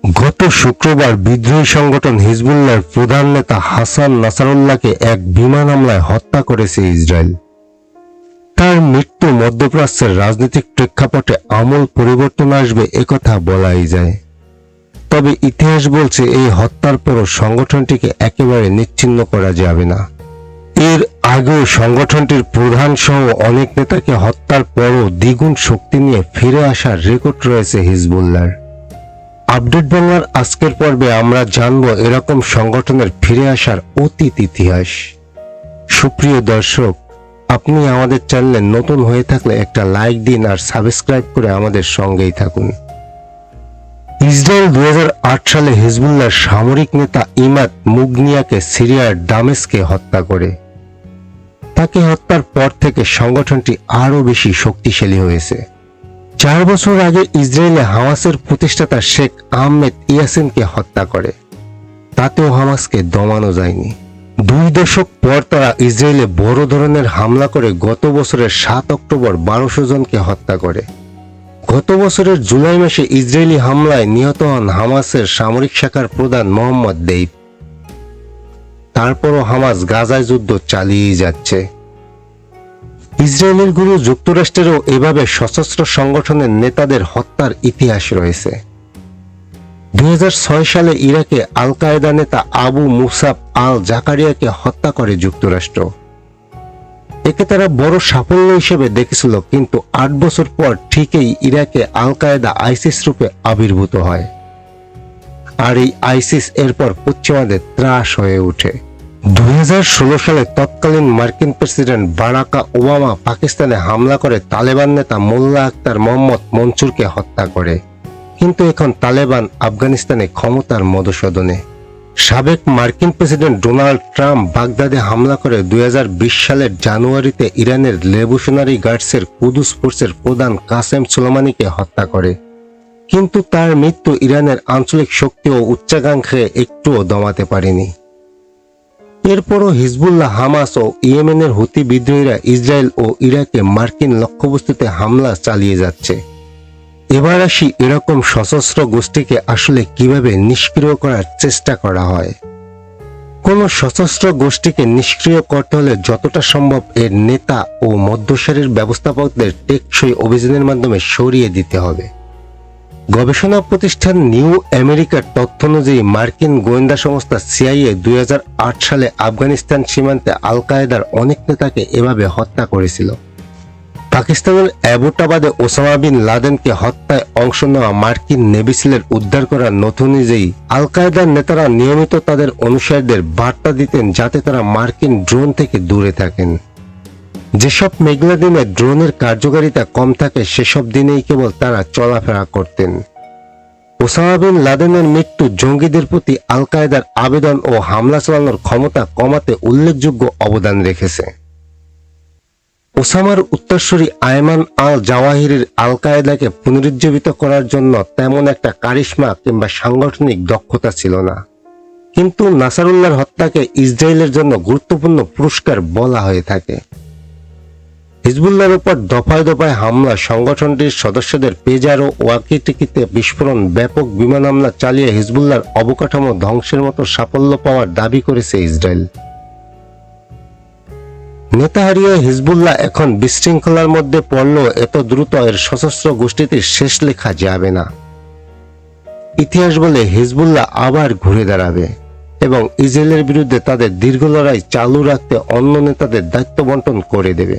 গত শুক্রবার বিদ্রোহী সংগঠন হিজবুল্লাহর প্রধান নেতা হাসান নাসারুল্লাহকে এক বিমান হামলায় হত্যা করেছে ইসরায়েল। তার মৃত্যু মধ্যপ্রাচ্যের রাজনৈতিক প্রেক্ষাপটে আমূল পরিবর্তন আসবে একথা বলাই যায়। তবে ইতিহাস বলছে এই হত্যার পরও সংগঠনটিকে একেবারে নিচ্ছিন্ন করা যাবে না। এর আগেও সংগঠনটির প্রধান সহ অনেক নেতাকে হত্যার পরও দ্বিগুণ শক্তি নিয়ে ফিরে আসার রেকর্ড রয়েছে হিজবুল্লাহর। আপডেট বাংলার আজকের পর্বে আমরা জানব এরকম সংগঠনের ফিরে আসার অতীত ইতিহাস। সুপ্রিয় দর্শক, আপনি আমাদের চ্যানেলে নতুন হয়ে থাকলে একটা লাইক দিন আর সাবস্ক্রাইব করে আমাদের সঙ্গেই থাকুন। ইসরায়েল 2008 সালে হিজবুল্লাহর সামরিক নেতা ইমাদ মুগনিয়াকে সিরিয়ার দামেস্কে হত্যা করে। তাকে হত্যার পর থেকে সংগঠনটি আরও বেশি শক্তিশালী হয়েছে। 4 বছর আগে ইসরায়েলে হামাসের প্রতিষ্ঠাতা শেখ আহমেদ ইয়াসিনকে হত্যা করে। তাতেও হামাসকে দমানো যায়নি। 2 দশক পর তারা ইসরায়েলে বড় ধরনের হামলা করে গত বছরের 7 অক্টোবর 1200 জনকে হত্যা করে। গত বছরের জুলাই মাসে ইসরায়েলি হামলায় নিহত হন হামাসের সামরিক শাখার প্রধান মোহাম্মদ দেইব। তারপরও হামাস গাজায় যুদ্ধ চালিয়ে যাচ্ছে। ইসরায়েলের গুরু যুক্তরাষ্ট্রেরও এভাবে সশস্ত্র সংগঠনের নেতাদের হত্যার ইতিহাস রয়েছে। 2006 সালে ইরাকে আল কায়েদা নেতা আবু মুসাব আল জাকারিয়াকে হত্যা করে যুক্তরাষ্ট্র। একে তারা বড় সাফল্য হিসেবে দেখেছিল, কিন্তু 8 বছর পর ঠিকই ইরাকে আল কায়েদা আইসিস রূপে আবির্ভূত হয়। আর এই আইসিস এরপর পশ্চিমাদের ত্রাস হয়ে ওঠে। 2016 সালে তৎকালীন মার্কিন প্রেসিডেন্ট বারাক ওবামা পাকিস্তানে হামলা করে তালেবান নেতা মোল্লা আখতার মোহাম্মদ মনসুরকে হত্যা করে। কিন্তু এখন তালেবান আফগানিস্তানে ক্ষমতার মধুসূদনে। সাবেক মার্কিন প্রেসিডেন্ট ডোনাল্ড ট্রাম্প বাগদাদে হামলা করে 2020 সালের জানুয়ারিতে ইরানের রেভলিউশনারি গার্ডসের কুদুস ফোর্সের প্রধান কাসেম সুলেমানিকে হত্যা করে। কিন্তু তার মৃত্যু ইরানের আঞ্চলিক শক্তি ও উচ্চাকাঙ্ক্ষাকে একটুও দমাতে পারেনি। এরপরও হিজবুল্লাহ, হামাস ও ইয়েমেনের হুতি বিদ্রোহীরা ইসরায়েল ও ইরাকে মার্কিন লক্ষ্যবস্তুতে হামলা চালিয়ে যাচ্ছে। এবার আসি এরকম সশস্ত্র গোষ্ঠীকে আসলে কিভাবে নিষ্ক্রিয় করার চেষ্টা করা হয়। কোনো সশস্ত্র গোষ্ঠীকে নিষ্ক্রিয় করতে হলে যতটা সম্ভব এর নেতা ও মধ্যসারির ব্যবস্থাপকদের টেকসই অভিযানের মাধ্যমে সরিয়ে দিতে হবে। গবেষণা প্রতিষ্ঠান নিউ আমেরিকার তথ্য অনুযায়ী মার্কিন গোয়েন্দা সংস্থা সিআইএ 2008 সালে আফগানিস্তান সীমান্তে আল কায়েদার অনেক নেতাকে এভাবে হত্যা করেছিল। পাকিস্তানের অ্যাবোটাবাদে ওসামা বিন লাদেনকে হত্যায় অংশ নেওয়া মার্কিন নেভি সিলের উদ্ধার করা নথি অনুযায়ী আল কায়েদার নেতারা নিয়মিত তাদের অনুসারীদের বার্তা দিতেন যাতে তারা মার্কিন ড্রোন থেকে দূরে থাকেন। যেসব মেঘলা দিনে ড্রোনের কার্যকারিতা কম থাকে সেসব দিনেই কেবল তারা চলাফেরা করতেন। ওসামা বিন লাদেনের মৃত্যু জঙ্গিদের প্রতি আল কায়েদার আবেদন ও হামলা চালানোর ক্ষমতা কমাতে উল্লেখযোগ্য অবদান রেখেছে। ওসামার উত্তরসূরি আয়মান আল জাওয়াহিরির আল কায়েদাকে পুনরুজ্জীবিত করার জন্য তেমন একটা কারিশমা কিংবা সাংগঠনিক দক্ষতা ছিল না। কিন্তু নাসারুল্লাহর হত্যাকে ইসরায়েলের জন্য গুরুত্বপূর্ণ পুরস্কার বলা হয়ে থাকে। হিজবুল্লাহর উপর দফায় দফায় হামলা, সংগঠনটির সদস্যদের পেজার ও ওয়াকিটিকিতে বিস্ফোরণ, ব্যাপক বিমান হামলা চালিয়ে হিজবুল্লাহর অবকাঠামো ধ্বংসের মতো সাফল্য পাওয়ার দাবি করেছে ইসরায়েল। নেতা হারিয়ে হিজবুল্লাহ এখন বিশৃঙ্খলার মধ্যে পড়লেও এত দ্রুত এর সশস্ত্র গোষ্ঠীটির শেষ লেখা যাবে না। ইতিহাস বলে হিজবুল্লাহ আবার ঘুরে দাঁড়াবে এবং ইসরায়েলের বিরুদ্ধে তাদের দীর্ঘ লড়াই চালু রাখতে অন্য নেতাদের দায়িত্ব বন্টন করে দেবে।